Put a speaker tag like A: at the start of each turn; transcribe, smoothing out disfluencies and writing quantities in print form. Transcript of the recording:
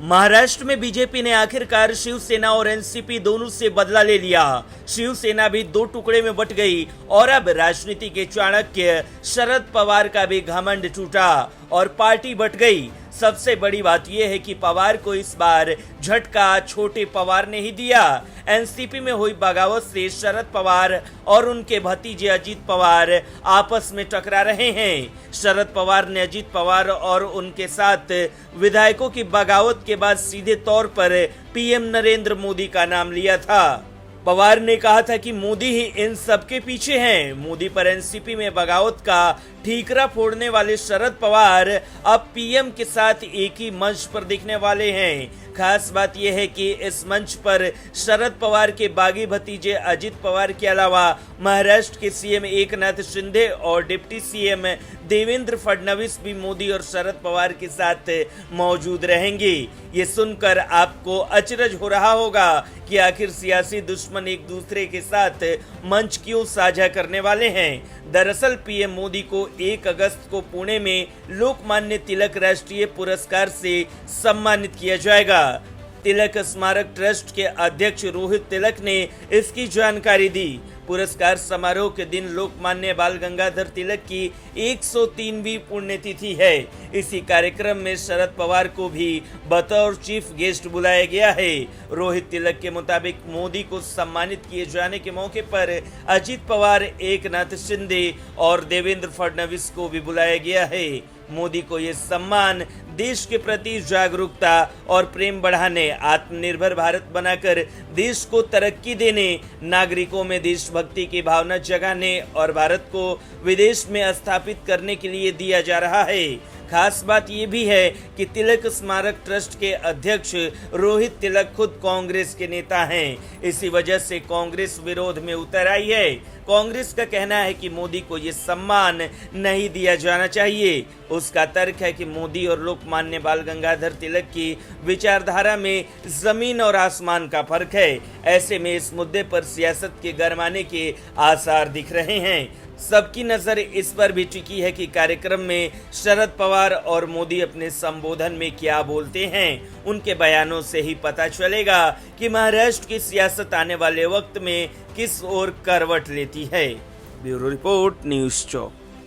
A: महाराष्ट्र में बीजेपी ने आखिरकार शिवसेना और एनसीपी दोनों से बदला ले लिया। शिवसेना भी दो टुकड़े में बट गई और अब राजनीति के चाणक्य शरद पवार का भी घमंड टूटा और पार्टी बट गई। सबसे बड़ी बात यह है कि पवार को इस बार झटका छोटे पवार ने ही दिया। एनसीपी में हुई बगावत से शरद पवार और उनके भतीजे अजित पवार आपस में टकरा रहे हैं। शरद पवार ने अजित पवार और उनके साथ विधायकों की बगावत के बाद सीधे तौर पर पीएम नरेंद्र मोदी का नाम लिया था। पवार ने कहा था कि मोदी ही इन सब के पीछे हैं। मोदी पर एनसीपी में बगावत का ठीकरा फोड़ने वाले शरद पवार अब पीएम के साथ एक ही मंच पर दिखने वाले हैं। खास बात यह है कि इस मंच पर शरद पवार के बागी भतीजे अजित पवार के अलावा महाराष्ट्र के सीएम एकनाथ शिंदे और डिप्टी सीएम देवेंद्र फडणवीस भी मोदी और शरद पवार के साथ मौजूद रहेंगे। ये सुनकर आपको अचरज हो रहा होगा कि आखिर सियासी दुश्मन एक दूसरे के साथ मंच क्यों साझा करने वाले हैं। दरअसल पीएम मोदी को 1 अगस्त को पुणे में लोकमान्य तिलक राष्ट्रीय पुरस्कार से सम्मानित किया जाएगा। तिलक स्मारक ट्रस्ट के अध्यक्ष रोहित तिलक ने इसकी जानकारी दी। पुरस्कार समारोह के दिन लोकमान्य बाल गंगाधर तिलक की 103वीं पुण्यतिथि है। इसी कार्यक्रम में शरद पवार को भी बतौर चीफ गेस्ट बुलाया गया है। रोहित तिलक के मुताबिक मोदी को सम्मानित किए जाने के मौके पर अजित पवार, एकनाथ शिंदे और देवेंद्र फडणवीस को भी बुलाया गया है। मोदी को ये सम्मान देश के प्रति जागरूकता और प्रेम बढ़ाने, आत्मनिर्भर भारत बनाकर देश को तरक्की देने, नागरिकों में देशभक्ति की भावना जगाने और भारत को विदेश में स्थापित करने के लिए दिया जा रहा है। खास बात यह भी है कि तिलक स्मारक ट्रस्ट के अध्यक्ष रोहित तिलक खुद कांग्रेस के नेता हैं। इसी वजह से कांग्रेस विरोध में उतर आई है। कांग्रेस का कहना है कि मोदी को ये सम्मान नहीं दिया जाना चाहिए। उसका तर्क है कि मोदी और लोकमान्य बाल गंगाधर तिलक की विचारधारा में जमीन और आसमान का फर्क है। ऐसे में इस मुद्दे पर सियासत के गरमाने के आसार दिख रहे हैं। सबकी नजर इस पर भी टिकी है कि कार्यक्रम में शरद पवार और मोदी अपने संबोधन में क्या बोलते हैं। उनके बयानों से ही पता चलेगा कि महाराष्ट्र की सियासत आने वाले वक्त में किस ओर करवट लेती है। ब्यूरो रिपोर्ट, न्यूज़ चौक।